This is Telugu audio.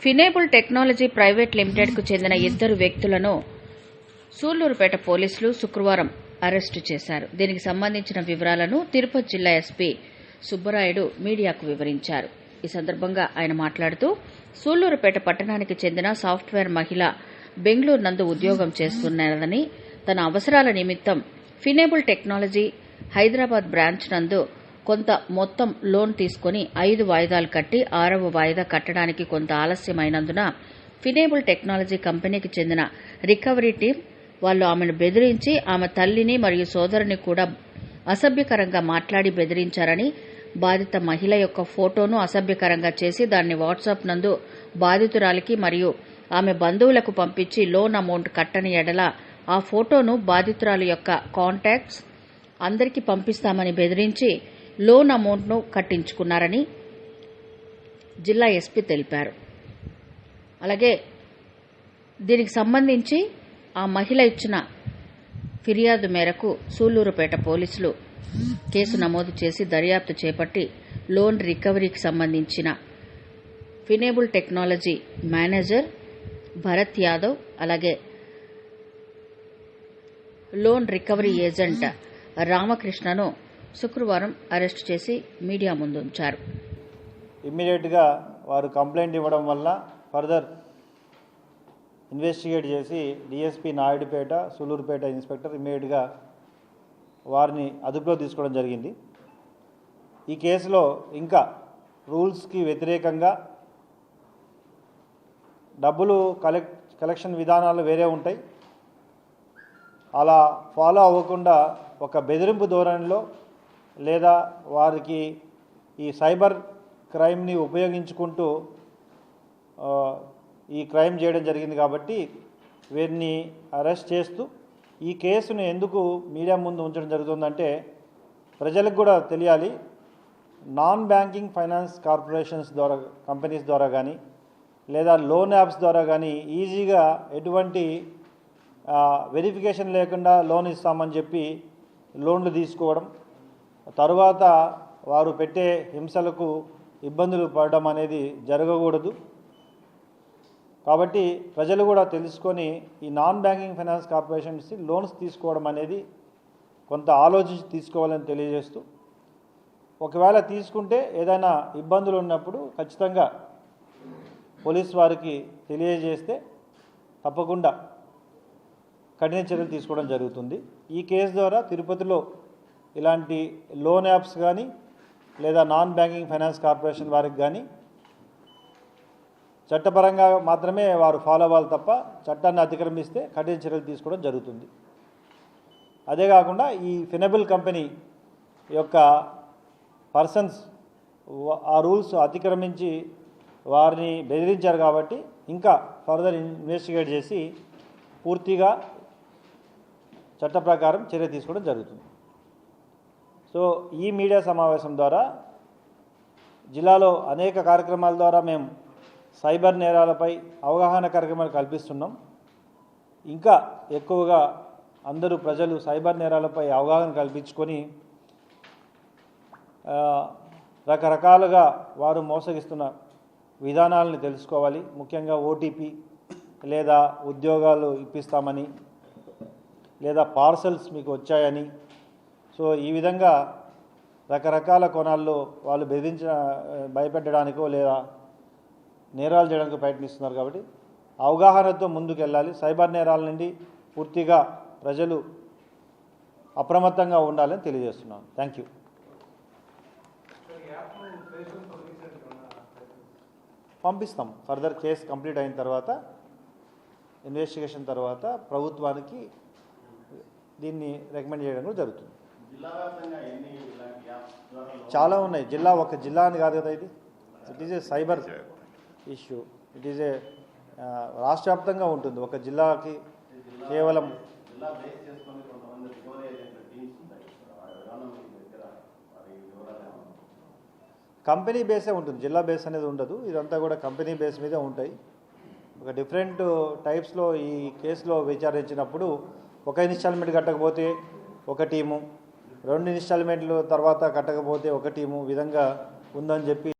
ఫినేబుల్ టెక్నాలజీ ప్రైవేట్ లిమిటెడ్కు చెందిన ఇద్దరు వ్యక్తులను సూళ్లూరుపేట పోలీసులు శుక్రవారం అరెస్టు చేశారు. దీనికి సంబంధించిన వివరాలను తిరుపతి జిల్లా ఎస్పీ సుబ్బరాయుడు మీడియాకు వివరించారు. ఈ సందర్భంగా ఆయన మాట్లాడుతూ, సూళ్లూరుపేట పట్టణానికి చెందిన సాఫ్ట్వేర్ మహిళ బెంగళూరు నందు ఉద్యోగం చేస్తున్నారని, తన అవసరాల నిమిత్తం ఫినేబుల్ టెక్నాలజీ హైదరాబాద్ బ్రాంచ్ నందు కొంత మొత్తం లోన్ తీసుకుని 5 వాయిదాలు కట్టి 6వ వాయిదా కట్టడానికి కొంత ఆలస్యమైనందున ఫినేబుల్ టెక్నాలజీ కంపెనీకి చెందిన రికవరీ టీం వాళ్ళు ఆమెను బెదిరించి ఆమె తల్లిని మరియు సోదరుని కూడా అసభ్యకరంగా మాట్లాడి బెదిరించారని, బాధిత మహిళ యొక్క ఫోటోను అసభ్యకరంగా చేసి దాన్ని వాట్సాప్ నందు బాధితురాలికి మరియు ఆమె బంధువులకు పంపించి లోన్ అమౌంట్ కట్టని ఎడల ఆ ఫోటోను బాధితురాలి యొక్క కాంటాక్ట్స్ అందరికీ పంపిస్తామని బెదిరించి లోన్ అమౌంట్ను కట్టించుకున్నారని జిల్లా ఎస్పీ తెలిపారు. అలాగే దీనికి సంబంధించి ఆ మహిళ ఇచ్చిన ఫిర్యాదు మేరకు సూళ్లూరుపేట పోలీసులు కేసు నమోదు చేసి దర్యాప్తు చేపట్టి లోన్ రికవరీకి సంబంధించిన ఫినేబుల్ టెక్నాలజీ మేనేజర్ భరత్ యాదవ్, అలాగే లోన్ రికవరీ ఏజెంట్ రామకృష్ణను శుక్రవారం అరెస్టు చేసి మీడియా ముందు ఉంచారు. ఇమ్మీడియట్గా వారు కంప్లైంట్ ఇవ్వడం వల్ల ఫర్దర్ ఇన్వెస్టిగేట్ చేసి డిఎస్పీ నాయుడుపేట, సూళ్లూరుపేట ఇన్స్పెక్టర్ ఇమ్మీడియట్గా వారిని అదుపులో తీసుకోవడం జరిగింది. ఈ కేసులో ఇంకా రూల్స్కి వ్యతిరేకంగా డబ్బులు కలెక్షన్ విధానాలు వేరే ఉంటాయి. అలా ఫాలో అవ్వకుండా ఒక బెదిరింపు ధోరణిలో లేదా వారికి ఈ సైబర్ క్రైమ్ని ఉపయోగించుకుంటూ ఈ క్రైమ్ చేయడం జరిగింది. కాబట్టి వీరిని అరెస్ట్ చేస్తూ ఈ కేసును ఎందుకు మీడియా ముందు ఉంచడం జరుగుతుందంటే ప్రజలకు కూడా తెలియాలి. నాన్ బ్యాంకింగ్ ఫైనాన్స్ కార్పొరేషన్స్ ద్వారా, కంపెనీస్ ద్వారా కానీ లేదా లోన్ యాప్స్ ద్వారా కానీ ఈజీగా ఎటువంటి వెరిఫికేషన్ లేకుండా లోన్ ఇస్తామని చెప్పి లోన్లు తీసుకోవడం, తరువాత వారు పెట్టే హింసలకు ఇబ్బందులు పడడం అనేది జరగకూడదు. కాబట్టి ప్రజలు కూడా తెలుసుకొని ఈ non banking finance corporations loans తీసుకోవడం అనేది కొంత ఆలోచించి తీసుకోవాలని తెలియజేస్తూ, ఒకవేళ తీసుకుంటే ఏదైనా ఇబ్బందులు ఉన్నప్పుడు ఖచ్చితంగా పోలీస్ వారికి తెలియజేస్తే తప్పకుండా కఠిన చర్యలు తీసుకోవడం జరుగుతుంది. ఈ కేసు ద్వారా తిరుపతిలో ఇలాంటి లోన్ యాప్స్ కానీ లేదా నాన్ బ్యాంకింగ్ ఫైనాన్స్ కార్పొరేషన్ వారికి కానీ చట్టపరంగా మాత్రమే వారు ఫాలో అవ్వాలి తప్ప చట్టాన్ని అతిక్రమిస్తే కఠిన చర్యలు తీసుకోవడం జరుగుతుంది. అదే కాకుండా ఈ ఫినబుల్ కంపెనీ యొక్క పర్సన్స్ ఆ రూల్స్ అతిక్రమించి వారిని బెదిరించారు కాబట్టి ఇంకా ఫర్దర్ ఇన్వెస్టిగేట్ చేసి పూర్తిగా చట్ట ప్రకారం చర్య తీసుకోవడం జరుగుతుంది. సో ఈ మీడియా సమావేశం ద్వారా జిల్లాలో అనేక కార్యక్రమాల ద్వారా మేము సైబర్ నేరాలపై అవగాహన కార్యక్రమాలు కల్పిస్తున్నాం. ఇంకా ఎక్కువగా అందరూ ప్రజలు సైబర్ నేరాలపై అవగాహన కల్పించుకొని రకరకాలుగా వారు మోసగిస్తున్న విధానాలను తెలుసుకోవాలి. ముఖ్యంగా ఓటీపీ లేదా ఉద్యోగాలు ఇప్పిస్తామని లేదా పార్సల్స్ మీకు వచ్చాయని, సో ఈ విధంగా రకరకాల కోణాల్లో వాళ్ళు భయపెట్టడానికో లేదా నేరాలు చేయడానికి ప్రయత్నిస్తున్నారు. కాబట్టి అవగాహనతో ముందుకెళ్ళాలి. సైబర్ నేరాల నుండి పూర్తిగా ప్రజలు అప్రమత్తంగా ఉండాలని తెలియజేస్తున్నాను. Thank you. పంపిస్తాం. ఫర్దర్ కేసు కంప్లీట్ అయిన తర్వాత ఇన్వెస్టిగేషన్ తర్వాత ప్రభుత్వానికి దీన్ని రికమెండ్ చేయడం కూడా జరుగుతుంది. చాలా ఉన్నాయి. ఒక జిల్లా అని కాదు కదా ఇది. It is a cyber issue. It is a రాష్ట్ర వ్యాప్తంగా ఉంటుంది. ఒక జిల్లాకి కేవలం కంపెనీ బేసే ఉంటుంది, జిల్లా బేస్ అనేది ఉండదు. ఇదంతా కూడా కంపెనీ బేస్ మీదే ఉంటాయి. ఒక డిఫరెంట్ టైప్స్లో ఈ కేసులో విచారించినప్పుడు ఒక ఇన్స్టాల్మెంట్ కట్టకపోతే ఒక టీము, 2 ఇన్స్టాల్మెంట్లు తర్వాత కట్టకపోతే ఒక టీము విధంగా ఉందని చెప్పి